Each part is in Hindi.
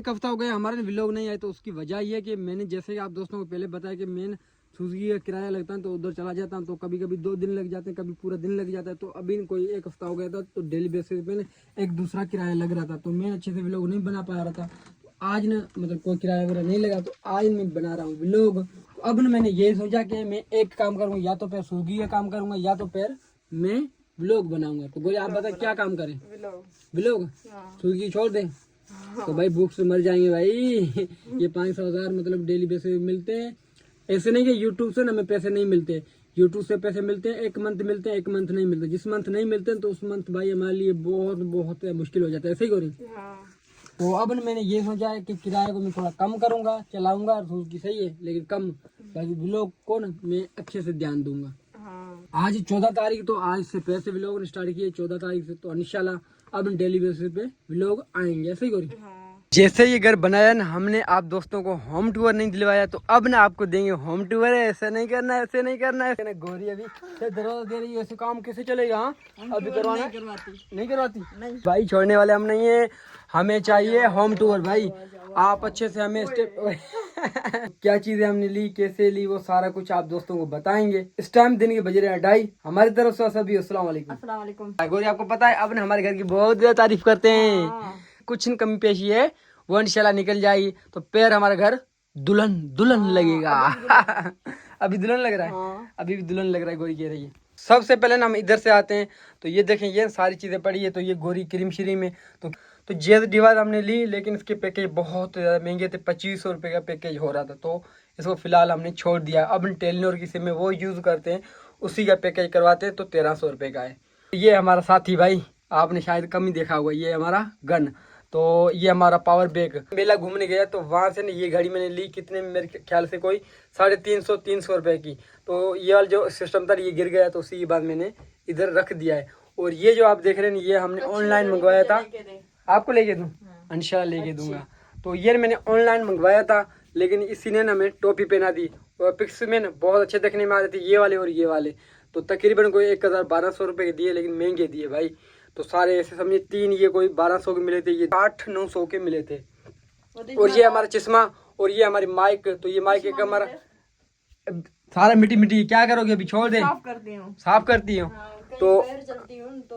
एक हफ्ता हो गया हमारे व्लॉग नहीं आए, तो उसकी वजह ये है कि मैंने जैसे कि आप दोस्तों को पहले बताया कि मैं सुजुकी का किराया लगता है तो उधर चला जाता हूँ, तो कभी कभी 2 दिन लग जाते हैं, कभी पूरा दिन लग जाता है। तो अभी कोई एक हफ्ता हो गया था, तो डेली बेसिस पे एक दूसरा किराया लग रहा था, तो मैं अच्छे से व्लॉग नहीं बना पा रहा था। आज ना मतलब कोई किराया वगैरह नहीं लगा, तो आज मैं बना रहा हूँ व्लॉग। तो अब ना मैंने ये सोचा कि मैं एक काम करूँगा, या तो फिर स्विगी का काम करूँगा या तो फिर मैं व्लॉग बनाऊंगा। तो गोली आप बताए क्या काम करें? व्लॉग। स्विगी छोड़ दें तो भाई भूख से मर जाएंगे भाई। ये 500,000 मतलब डेली बेसिस पे मिलते हैं। ऐसे नहीं कि यूट्यूब से ना हमें पैसे नहीं मिलते, यूट्यूब से पैसे मिलते हैं, एक मंथ मिलते हैं, एक मंथ नहीं मिलते। जिस मंथ नहीं मिलते हैं तो उस मंथ भाई हमारे लिए बहुत बहुत मुश्किल हो जाता है। ऐसे ही गोरी। तो अब मैंने ये सोचा है कि किराए को मैं थोड़ा कम करूंगा, चलाऊंगा की सही है लेकिन कम, बाकी व्लॉग को ना मैं अच्छे से ध्यान दूंगा। आज 14 तारीख, तो आज से पैसे व्लॉग स्टार्ट किए 14 तारीख से, तो इंशाल्लाह अब डेली बेसिस पे व्लॉग आएंगे। ऐसे ही गोरी। जैसे ये घर बनाया ना हमने, आप दोस्तों को होम टूर नहीं दिलवाया, तो अब ना आपको देंगे होम टूर। ऐसे नहीं करना है, ऐसे नहीं करना है। गोरी अभी दरवाजा दे रही है, ऐसे काम कैसे चलेगा? हाँ अभी करवाना नहीं करवाती नहीं। भाई छोड़ने वाले हम नहीं है, हमें चाहिए होम टूर भाई। आप अच्छे से हमें स्टेप क्या चीजें हमने ली, कैसे ली, वो सारा कुछ आप दोस्तों को बताएंगे। इस टाइम दिन के बज रहे हैं 2:30। हमारी तरफ से सभी अस्सलाम वालेकुम। गोरी आपको पता है अब हमारे घर की बहुत ज्यादा तारीफ करते हैं। कुछ न कमी पेशी है वो इंशाल्लाह निकल जाएगी, तो पैर हमारा घर दुल्हन दुल्हन लगेगा। अभी दुल्हन लग रहा है, अभी भी दुल्हन लग रहा है। गोरी कह रही है। सबसे पहले ना हम इधर से आते हैं, तो ये देखें ये सारी चीजें पड़ी है। तो ये गोरी क्रीम श्री में तो जेड डिवाइस हमने ली, लेकिन इसके पैकेज बहुत ज़्यादा महंगे थे। 2500 रुपये का पैकेज हो रहा था, तो इसको फिलहाल हमने छोड़ दिया। अब हम टेलीनॉर की सिम में वो यूज़ करते हैं, उसी का पैकेज करवाते हैं, तो 1300 रुपये का है। ये हमारा साथी भाई, आपने शायद कम ही देखा होगा, ये हमारा गन। तो ये हमारा पावर बैंक। मेला घूमने गया तो वहाँ से ना ये घड़ी मैंने ली, कितने मेरे ख्याल से कोई 350 रुपये की। तो ये वाला जो सिस्टम था ये गिर गया, तो उसी के बाद मैंने इधर रख दिया है। और ये जो आप देख रहे हैं ये हमने ऑनलाइन मंगवाया था। आपको लेके दूँ? इंशाल्लाह लेके दूंगा। तो ये मैंने ऑनलाइन मंगवाया था, लेकिन इसी ने ना हमें टोपी पहना दी। और पिक्स में ना बहुत अच्छे देखने में आ रहे थे ये वाले और ये वाले। तो तकरीबन कोई 1000-1200 रुपये के दिए, लेकिन महंगे दिए भाई। तो सारे ऐसे समझिए 3 ये कोई 1200 के मिले थे, ये 800-900 के मिले थे। और ये हमारा चश्मा और ये हमारी माइक। तो ये माइक एक हमारा सारा मिट्टी मिट्टी। क्या करोगे अभी? छोड़ दे, साफ करती हूँ। तो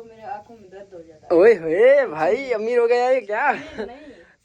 मेरे आंखों में दर्द हो जाता है। ओए होए भाई अमीर हो गया है क्या?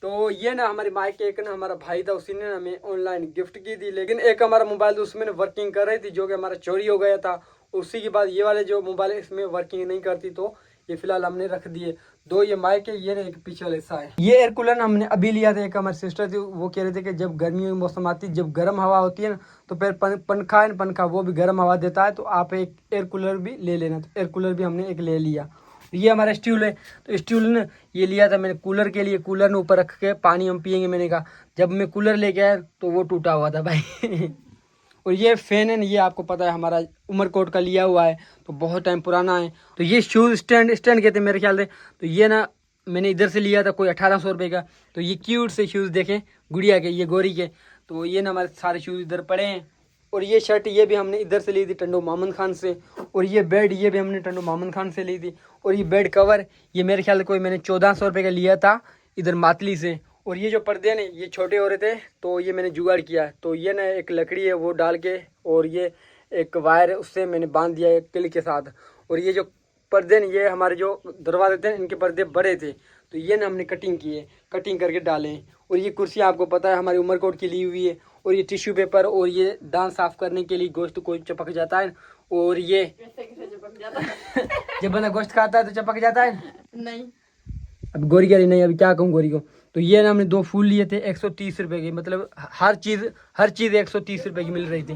तो ये ना हमारी माइक एक ना हमारा भाई था, उसी ने हमें ऑनलाइन गिफ्ट की थी। लेकिन एक हमारा मोबाइल उसमें वर्किंग कर रही थी, जो कि हमारा चोरी हो गया था। उसी के बाद ये वाले जो मोबाइल इसमें वर्किंग नहीं करती, तो ये फिलहाल हमने रख दिए। 2 ये माइक है, ये ना एक पीछे वाला हिस्सा है। ये एयर कूलर हमने अभी लिया था। एक हमारी सिस्टर थी, वो कह रहे थे कि जब गर्मियों में मौसम आती है, जब गर्म हवा होती है ना, तो फिर पंखा है ना, पंखा वो भी गर्म हवा देता है, तो आप एक एयर कूलर भी ले लेना। तो एयर कूलर भी हमने एक ले लिया। ये हमारा स्टूल है, तो स्टूल ने ये लिया था मैंने कूलर के लिए। कूलर ने ऊपर रख के पानी हम पियेंगे। मैंने कहा जब मैं कूलर लेके आया तो वो टूटा हुआ था भाई। और ये फैन है ना, ये आपको पता है हमारा उमरकोट का लिया हुआ है, तो बहुत टाइम पुराना है। तो ये शूज़ स्टैंड कहते हैं मेरे ख्याल से। तो ये ना मैंने इधर से लिया था कोई 1800 रुपये का। तो ये क्यूट से शूज़ देखें गुड़िया के, ये गोरी के। तो ये ना हमारे सारे शूज़ इधर पड़े हैं। और ये शर्ट ये भी हमने इधर से ली थी टंडो मोहम्मद खान से। और ये बेड ये भी हमने टंडो मोहम्मद खान से ली थी। और ये बेड कवर ये मेरे ख्याल से कोई मैंने 1400 रुपये का लिया था इधर मातली से। और ये जो पर्दे ने ये छोटे हो रहे थे, तो ये मैंने जुगाड़ किया। तो ये ना एक लकड़ी है वो डाल के, और ये एक वायर है उससे मैंने बांध दिया है किल के साथ। और ये जो पर्दे ने ये हमारे जो दरवाजे थे इनके पर्दे बड़े थे, तो ये ना हमने कटिंग किए, कटिंग करके डाले। और ये कुर्सी आपको पता है हमारी उमरकोट की ली हुई है। और ये टिश्यू पेपर और ये दांत साफ करने के लिए, गोश्त कोई चपक जाता है। और ये चपक जाता है जब बंदा गोश्त खाता है तो चपक जाता है नहीं। अब गोरी कह रही नहीं, अभी क्या कहूँ गोरी को। तो ये ना हमने 2 फूल लिए थे 130 रुपये के। मतलब हर चीज़ 130 रुपये की मिल रही थी।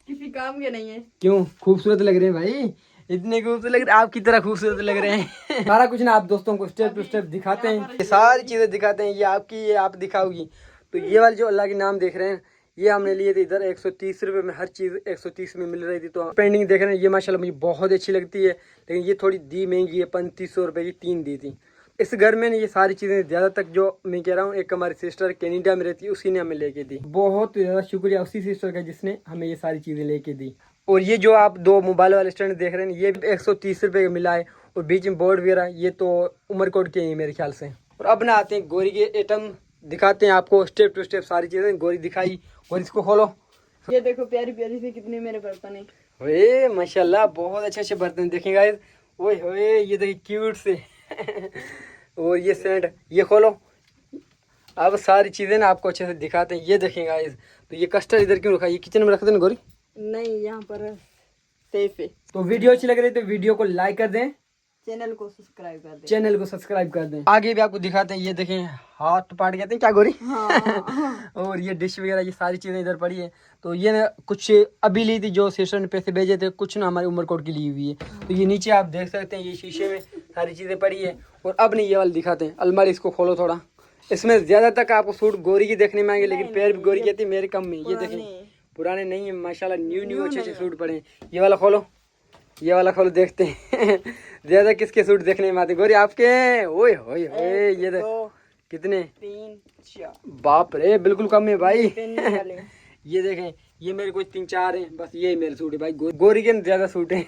किसी काम के नहीं है। क्यों? खूबसूरत लग रहे हैं भाई, इतने खूबसूरत लग रहे हैं, आपकी तरह खूबसूरत लग रहे हैं। सारा कुछ ना आप दोस्तों को स्टेप टू स्टेप दिखाते हैं, ये सारी चीज़ें दिखाते हैं। ये आपकी, ये आप दिखाओगी। तो ये वाले जो अल्लाह के नाम देख रहे हैं, ये हमने लिए थे इधर 130 रुपये में। हर चीज़ 130 में मिल रही थी। तो पेंडिंग देख रहे हैं, ये माशाल्लाह मुझे बहुत अच्छी लगती है, लेकिन ये थोड़ी दी महंगी है। 3500 रुपये की 3 दी थी। इस घर में ये सारी चीज़ें ज़्यादा तक जो मैं कह रहा हूँ, एक हमारी सिस्टर कनाडा में रहती है, उसी ने हमें लेके दी। बहुत ज़्यादा शुक्रिया उसी सिस्टर का जिसने हमें ये सारी चीज़ें लेके दी। और ये जो आप 2 मोबाइल वाले स्टैंड देख रहे हैं, ये 130 रुपये का मिला है। और बीच में बोर्ड वगैरह ये तो उमरकोट के ही मेरे ख्याल से। और अब ना आते हैं गोरी के आइटम दिखाते हैं आपको स्टेप टू स्टेप सारी चीजें। गोरी दिखाई और इसको खोलो। ये देखो प्यारी प्यारी से कितने मेरे बर्तन है। ओए माशाल्लाह बहुत अच्छे अच्छे बर्तन देखें गाइस। ओए होए ये देखिए क्यूट से और ये सेंट ये खोलो। अब सारी चीजें ना आपको अच्छे से दिखाते हैं। ये देखें गाइस। तो ये कस्टर्ड इधर क्यों रखा है? ये किचन में रख देना गोरी। नहीं यहाँ पर सेफ है। तो वीडियो अच्छी लग रही है तो वीडियो को लाइक कर दें, चैनल को सब्सक्राइब कर दें। चैनल को सब्सक्राइब कर दें। आगे भी आपको दिखाते हैं। ये देखें हाथ पाट कहते हैं क्या गोरी? हाँ। और ये डिश वगैरह ये सारी चीजें इधर पड़ी है। तो ये ना कुछ अभी ली थी जो सिस्टर ने पैसे भेजे थे, कुछ ना हमारी उमरकोट की ली हुई है। तो ये नीचे आप देख सकते हैं ये शीशे में सारी चीजें पड़ी है। और अब नहीं ये वाली दिखाते हैं अलमारी। इसको खोलो थोड़ा। इसमें ज्यादा तक आपको सूट गोरी की देखने में आएंगे, लेकिन पैर भी गोरी कहती है मेरे कम में। ये देखें पुराने नहीं है माशाल्लाह, न्यू अच्छे अच्छे सूट पड़े हैं। ये वाला खोलो, ये वाला खोलो देखते हैं ज्यादा किसके सूट देखने में आते गोरी? आपके। ओए होए होए ये देख कितने 3 4 बाप रे बिल्कुल कम है भाई ये देखें ये मेरे कुछ 3 4 हैं बस, ये मेरे सूट है भाई। गोरी के ज्यादा सूट है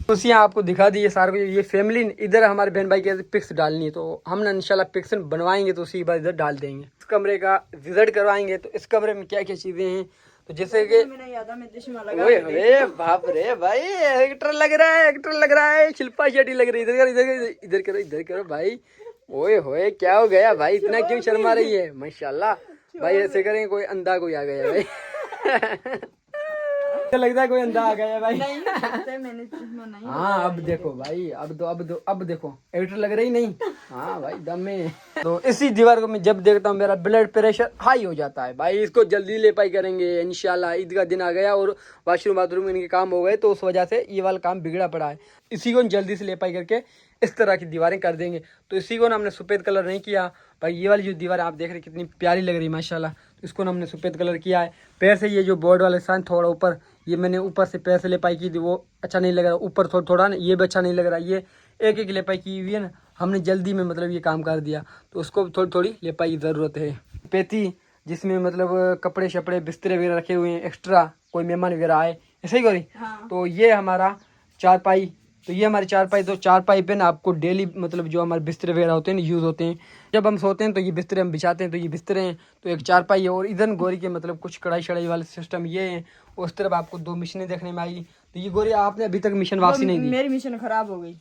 उसी यहाँ आपको दिखा दी ये सारा कुछ। ये फैमिली इधर हमारे बहन भाई के पिक्स डालनी है, तो हम ना इंशाल्लाह पिक्स बनवाएंगे तो उसी बार इधर डाल देंगे। इस कमरे का विजिट करवाएंगे। तो इस कमरे में क्या क्या चीजें हैं, तो जैसे कि ओए बाप रे भाई एक्टर लग रहा है, एक्टर लग रहा है। शिल्पा शेट्टी लग रही है। इधर इधर इधर करो, इधर करो भाई। ओए होए क्या हो गया भाई, इतना क्यों शर्मा रही है? माशाल्लाह भाई ऐसे करेंगे कोई अंधा कोई आ गया भाई लगता है कोई अंधा आ गया भाई। मैंने नहीं। हाँ अब देखो भाई, अब देखो एक्टर लग रही नहीं। हाँ भाई दम में। तो इसी दीवार को मैं जब देखता हूँ मेरा ब्लड प्रेशर हाई हो जाता है भाई। इसको जल्दी लेपाई करेंगे इंशाल्लाह। ईद का दिन आ गया और वॉशरूम बाथरूम इनके काम हो गए, तो उस वजह से ये वाला काम बिगड़ा पड़ा है। इसी को जल्दी से लेपाई करके इस तरह की दीवारें कर देंगे। तो इसी को ना हमने सफ़ेद कलर नहीं किया भाई। ये वाली जो दीवार आप देख रहे हैं कितनी प्यारी लग रही है माशाल्लाह। तो इसको ना हमने सफ़ेद कलर किया है। पैर से ये जो बोर्ड वाले साइन थोड़ा ऊपर, ये मैंने ऊपर से पैर से लेपाई की थी, वो अच्छा नहीं लग रहा। ऊपर थोड़ा थोड़ा ना ये भी अच्छा नहीं लग रहा। ये एक एक लेपाई की हुई है ना, हमने जल्दी में मतलब ये काम कर दिया, तो उसको थोड़ी थोड़ी लेपाई की ज़रूरत है। पेटी जिसमें मतलब कपड़े शपड़े बिस्तरे वगैरह रखे हुए हैं एक्स्ट्रा, कोई मेहमान वगैरह आए ऐसे ही करी। हाँ। तो ये हमारा चारपाई। तो ये हमारी चारपाई। तो चारपाई पे ना आपको डेली मतलब जो हमारे बिस्तरे वगैरह होते हैं ना यूज़ होते हैं। जब हम सोते हैं तो ये बिस्तरे हम बिछाते हैं, तो ये बिस्तरे हैं। तो एक चारपाई है। और इधर गोरी के मतलब कुछ कढ़ाई शढ़ाई वाले सिस्टम ये है। उस तरफ आपको 2 मशीनें देखने में आई। तो ये गोरी आपने अभी तक मिशन वापसी नहीं दी। मेरी मिशन खराब हो गई।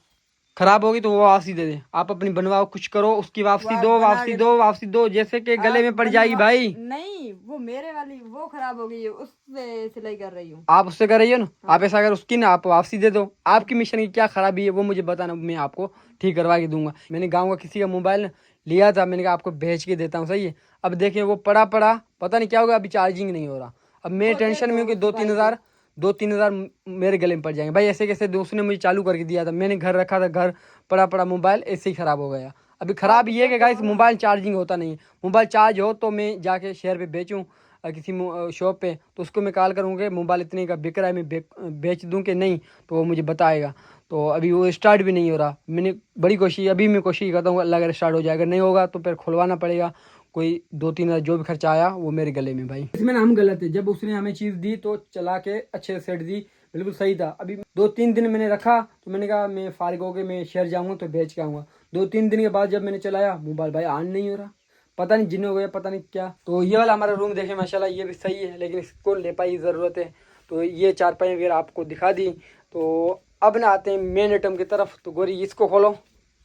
खराब होगी तो वो वापसी दे दे। आप अपनी बनवाओ, कुछ करो, उसकी वापसी दो, वापसी दो, वापसी दो, जैसे कि गले में पड़ जाएगी भाई। नहीं वो मेरे वाली वो खराब हो गई है, उससे सिलाई कर रही हूँ। आप उससे कर रही हो ना। आप ऐसा अगर उसकी ना आप वापसी दे दो। आपकी मिशन की क्या खराबी है वो मुझे बताना, मैं आपको ठीक करवा के दूंगा। मैंने गाँव का किसी का मोबाइल लिया था, मैंने कहा आपको भेज के देता हूँ, सही है। अब देखिए वो पड़ा पता नहीं क्या होगा, अभी चार्जिंग नहीं हो रहा। अब मैं टेंशन में हूँ कि 2-3 हज़ार मेरे गले में पड़ जाएंगे भाई। ऐसे कैसे उसने मुझे चालू करके दिया था, मैंने घर रखा था, घर पड़ा मोबाइल ऐसे ही ख़राब हो गया। अभी ख़राब ये है कि गाइस मोबाइल चार्जिंग होता नहीं है। मोबाइल चार्ज हो तो मैं जाके शहर पे बेचूँ किसी शॉप पे, तो उसको मैं कॉल करूँगा मोबाइल इतने का बिक रहा है, मैं बेच दूँ कि नहीं, तो वो मुझे बताएगा। तो अभी वो स्टार्ट भी नहीं हो रहा। मैंने बड़ी कोशिश, अभी मैं कोशिश करता हूँ अल्लाह अगर स्टार्ट हो जाएगा, नहीं होगा तो फिर खुलवाना पड़ेगा। कोई 2-3 हज़ार जो भी खर्चा आया वो मेरे गले में भाई। इसमें ना हम गलत है, जब उसने हमें चीज़ दी तो चला के अच्छे से सेट दी, बिल्कुल सही था। अभी 2-3 दिन मैंने रखा तो मैंने कहा मैं फारिग हो गया, मैं शहर जाऊँगा तो बेच के आऊँगा। 2-3 दिन के बाद जब मैंने चलाया मोबाइल भाई ऑन नहीं हो रहा, पता नहीं जिन हो गया पता नहीं क्या। तो ये वाला हमारा रूम देखे माशाल्लाह ये भी सही है, लेकिन इसको लेपाई की ज़रूरत है। तो ये चारपाई वगैरह आपको दिखा दी। तो अब ना आते हैं मेन आइटम की तरफ। तो गोरी इसको खोलो,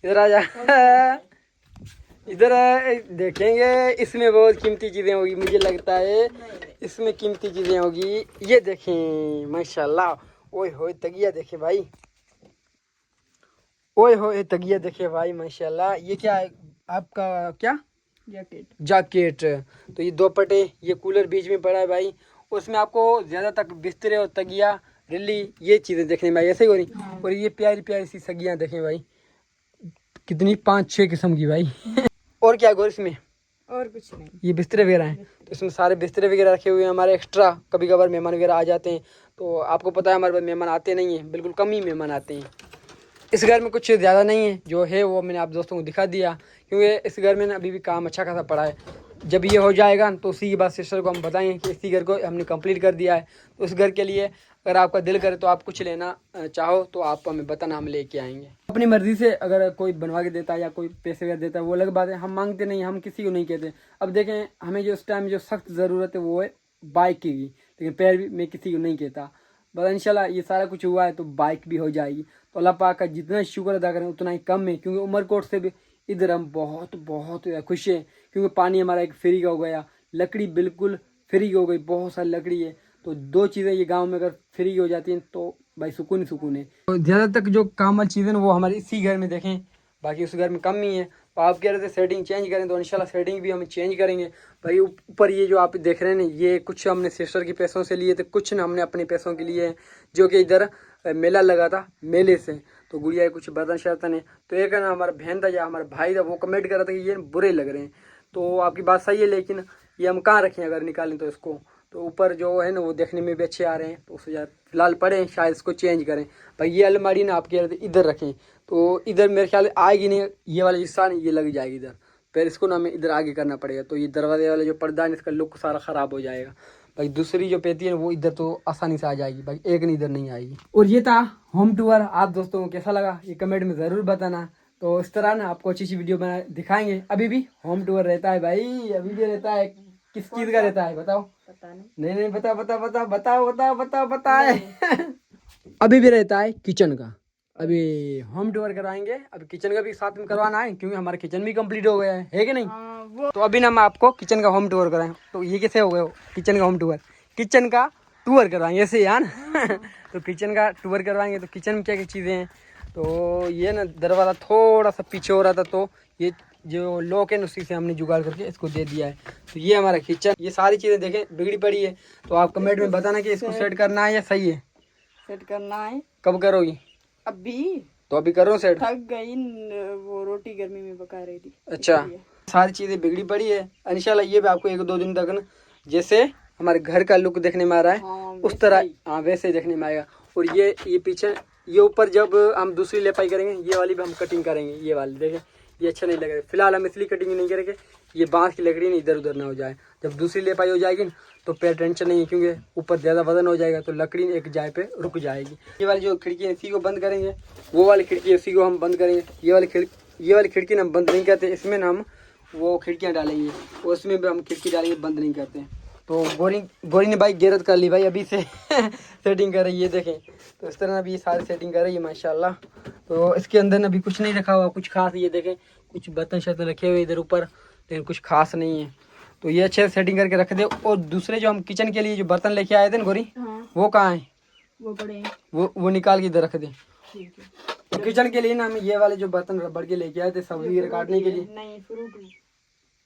इधर आ जा इधर देखेंगे। इसमें बहुत कीमती चीज़ें होगी, मुझे लगता है इसमें कीमती चीज़ें होगी। ये देखें माशाल्लाह। ओए होए तगिया देखे भाई, ओए होए तगिया देखे भाई माशाल्लाह। ये क्या है आपका? क्या जैकेट। तो ये 2 पटे, ये कूलर बीच में पड़ा है भाई। उसमें आपको ज़्यादा तक बिस्तरे और तगिया रिल्ली ये चीज़ें देखने में आई, ऐसे ही हो रही। और ये प्यारी प्यारी सी सगियाँ देखें भाई, कितनी 5-6 किस्म की भाई और क्या गोर इसमें? और कुछ नहीं, ये बिस्तरे वगैरह हैं। तो इसमें सारे बिस्तरे वगैरह रखे हुए हैं हमारे एक्स्ट्रा। कभी कभार मेहमान वगैरह आ जाते हैं, तो आपको पता है हमारे पास मेहमान आते नहीं हैं, बिल्कुल कम ही मेहमान आते हैं। इस घर में कुछ ज़्यादा नहीं है, जो है वो मैंने आप दोस्तों को दिखा दिया, क्योंकि इस घर में ना अभी भी काम अच्छा खासा पड़ा है। जब ये हो जाएगा तो उसी के बाद सिस्टर को हम बताएंगे कि इसी घर को हमने कंप्लीट कर दिया है। तो उस घर के लिए अगर आपका दिल करे तो आप कुछ लेना चाहो तो आप हमें बताना, हम लेके आएंगे अपनी मर्जी से। अगर कोई बनवा के देता है या कोई पैसे वगैरह देता है वो अलग बात है, हम मांगते नहीं, हम किसी को नहीं कहते। अब देखें हमें जो इस टाइम जो सख्त ज़रूरत है वो है बाइक की, लेकिन पैर भी मैं किसी को नहीं कहता। बस इंशाल्लाह ये सारा कुछ हुआ है तो बाइक भी हो जाएगी। तो अल्लाह पाक का जितना शुक्र अदा करें उतना ही कम है, क्योंकि उमरकोट से भी इधर हम बहुत बहुत खुश हैं, क्योंकि पानी हमारा एक फ्री का हो गया, लकड़ी बिल्कुल फ्री हो गई, बहुत सारी लकड़ी है। तो दो चीज़ें ये गांव में अगर फ्री हो जाती हैं तो भाई सुकून ही सुकून है। तो ज़्यादा तक जो काम वाली चीज़ें वो हमारे इसी घर में देखें, बाकी उस घर में कम ही है। तो आप कह रहे थे सेटिंग चेंज करें, तो इंशाल्लाह सेटिंग भी हम चेंज करेंगे। भाई ऊपर ये जो आप देख रहे हैं ना, ये कुछ हमने सिस्टर के पैसों से लिए थे, कुछ ना हमने अपने पैसों के लिए, जो कि इधर मेला लगा था, मेले से। तो गुड़िया कुछ बर्तन शर्तन है। तो एक है ना हमारा बहन था या हमारा भाई था, वो कमेंट कर रहा था कि ये बुरे लग रहे हैं। तो आपकी बात सही है, लेकिन ये हम कहाँ रखें अगर निकालें तो इसको। तो ऊपर जो है ना वो देखने में भी अच्छे आ रहे हैं, तो उससे फिलहाल पड़े हैं, शायद इसको चेंज करें। भाई ये अलमारी ना आप कह रहे थे इधर रखें, तो इधर मेरे ख्याल आएगी नहीं, ये वाला हिस्सा नहीं, ये लग जाएगी इधर। फिर इसको ना हमें इधर आगे करना पड़ेगा, तो ये दरवाजे वाला जो पर्दा है इसका लुक सारा ख़राब हो जाएगा। भाई दूसरी जो पेटी है वो इधर तो आसानी से आ जाएगी, भाई एक नहीं इधर नहीं आएगी। और ये था होम टूर। आप दोस्तों को कैसा लगा ये कमेंट में ज़रूर बताना। तो इस तरह ना आपको अच्छी अच्छी वीडियो बना दिखाएंगे। अभी भी होम टूर रहता है भाई, अभी भी रहता है। किस चीज़ का रहता है बताओ? पता नहीं। नहीं बताओ बताए अभी भी रहता है किचन का। अभी होम टूर करवाएंगे, अभी किचन का भी साथ में करवाना है, क्योंकि हमारा किचन भी कंप्लीट हो गया है कि नहीं? तो अभी ना हम आपको किचन का होम टूर कराएं। तो ये कैसे हो गए किचन का होम टूर? किचन का टूर करवाएंगे ऐसे यार तो किचन का टूर करवाएंगे। तो किचन में क्या क्या चीज़ें हैं, तो ये ना दरवाज़ा थोड़ा सा पीछे हो रहा था, तो ये जो लॉक है उसी से हमने जुगाड़ करके इसको दे दिया है। तो ये हमारा किचन, ये सारी चीज़ें देखें बिगड़ी पड़ी है। तो आप कमेंट में बताना कि इसको सेट करना है या सही है। सेट करना है। कब करोगी? अभी तो अभी करो सेट। थक गई, वो रोटी गर्मी में पका रही थी। अच्छा, सारी चीज़ें बिगड़ी पड़ी है। इंशाल्लाह ये भी आपको एक दो दिन तक ना जैसे हमारे घर का लुक देखने में आ रहा है उस तरह, हाँ वैसे ही देखने में आएगा। और ये पीछे ये ऊपर जब हम दूसरी लेपाई करेंगे, ये वाली भी हम कटिंग करेंगे। ये वाली देखें, ये अच्छा नहीं लगेगा। फिलहाल हम इसलिए कटिंग नहीं करेंगे, ये बांस की लकड़ी नहीं इधर उधर ना हो जाए। जब दूसरी लेपाई हो जाएगी तो फिर टेंशन नहीं है, क्योंकि ऊपर ज़्यादा वजन हो जाएगा तो लकड़ी एक जाए पे रुक जाएगी। ये वाली जो खिड़की है इसी को बंद करेंगे, वो वाली खिड़की इसी को हम बंद करेंगे। ये वाली खिड़की ना हम बंद नहीं करते, इसमें ना हम वो खिड़कियाँ डालेंगे, उसमें भी हम खिड़की डालेंगे, बंद नहीं करते। तो गोरी ने भाई गैरत कर ली भाई, अभी से सेटिंग कर रही है देखें। तो इस तरह ना भी सारी सेटिंग कर रही है माशाल्लाह। तो इसके अंदर ना भी कुछ नहीं रखा हुआ कुछ खास, ये देखें कुछ बर्तन शर्तन रखे हुए इधर ऊपर, लेकिन कुछ खास नहीं है। तो ये अच्छे से सेटिंग करके रख दे। और दूसरे जो हम किचन के लिए जो बर्तन लेके आए थे ना गोरी, वो कहाँ है? वो पड़े, वो निकाल के इधर रख दे। ठीक है। तो किचन के लिए ना हम ये वाले जो बर्तन रबड़ के लेके आए थे सब्जी काटने के लिए। नहीं,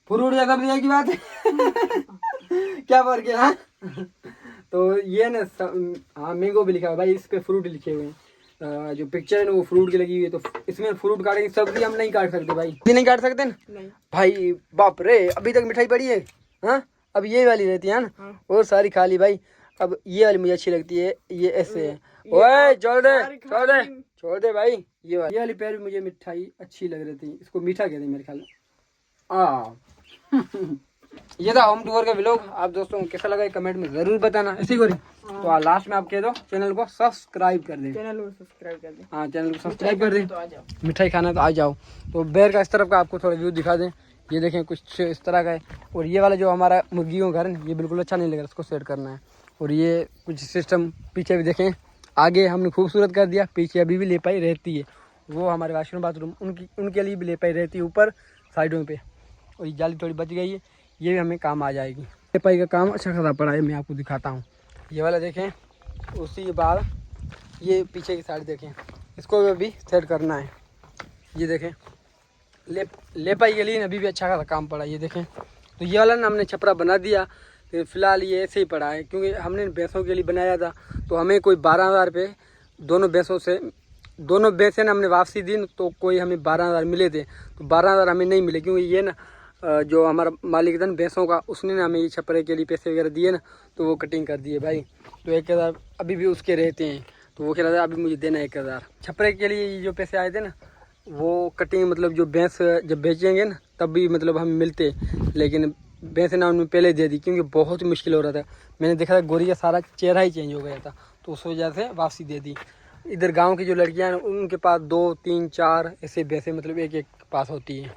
फ्रूट या सब्जी की बात है क्या फर्क है? हाँ तो ये ना हाँ मैंगो भी लिखा है भाई, इस पे फ्रूट लिखे हुए हैं। जो पिक्चर है ना वो फ्रूट की लगी हुई है, तो इसमें फ्रूट काटेंगे। सब्जी हम नहीं काट सकते भाई, नहीं काट सकते ना नहीं। भाई बाप रे, अभी तक मिठाई पड़ी है। हाँ अब ये वाली रहती है ना, और सारी खा ली भाई। अब ये वाली मुझे अच्छी लगती है, ये ऐसे है। ओए छोड़ दे भाई। ये वाली पैर भी मुझे मिठाई अच्छी लग रही थी, इसको मीठा कहते हैं मेरे ख्याल ये था होम टूर का व्लॉग। आप दोस्तों को कैसा लगा कमेंट में जरूर बताना। इसी को तो लास्ट में आप कह दो चैनल को सब्सक्राइब कर दें, चैनल को सब्सक्राइब कर दें। हाँ चैनल को सब्सक्राइब कर दें। तो आ जाओ, मिठाई खाना तो आ जाओ। तो बैर का इस तरफ का आपको थोड़ा व्यू दिखा दें, ये देखें कुछ इस तरह का है। और ये वाला जो हमारा मुर्गियों का घर है ये बिल्कुल अच्छा नहीं लग रहा, इसको सेट करना है। और ये कुछ सिस्टम पीछे भी देखें, आगे हमने खूबसूरत कर दिया, पीछे अभी भी लेपाई रहती है। वो हमारे वॉशरूम बाथरूम उनके लिए भी लेपाई रहती है ऊपर साइडों पे। और ये जाली थोड़ी बच गई है, ये भी हमें काम आ जाएगी। लेपाई का काम अच्छा खासा पड़ा है, मैं आपको दिखाता हूँ। ये वाला देखें, उसी बाद ये पीछे की साइड देखें, इसको भी अभी सेट करना है। ये देखें लेपाई के लिए अभी भी अच्छा खासा काम पड़ा है, ये देखें। तो ये वाला ना हमने छपरा बना दिया, लेकिन फ़िलहाल ये ऐसे ही पड़ा है, क्योंकि हमने भैंसों के लिए बनाया था। तो हमें कोई 12,000 रुपये दोनों भैंसें हमने वापसी दी, तो कोई हमें 12,000 मिले थे। तो 12,000 हमें नहीं मिले, क्योंकि ये ना जो हमारा मालिक था भैंसों का, उसने ना हमें ये छपरे के लिए पैसे वगैरह दिए ना, तो वो कटिंग कर दिए भाई। तो 1,000 अभी भी उसके रहते हैं, तो वो कह रहा था अभी मुझे देना 1,000 छपरे के लिए। ये जो पैसे आए थे ना वो कटिंग मतलब जो भैंस जब बेचेंगे ना तब भी मतलब हमें मिलते, लेकिन भैंसे ना उन्होंने पहले दे दी, क्योंकि बहुत मुश्किल हो रहा था। मैंने देखा था गोरी का सारा चेहरा ही चेंज हो गया था, तो उस वजह से वापसी दे दी। इधर गांव की जो लड़कियां हैं उनके पास 2 3 4 ऐसे भैंसे मतलब एक एक पास होती है।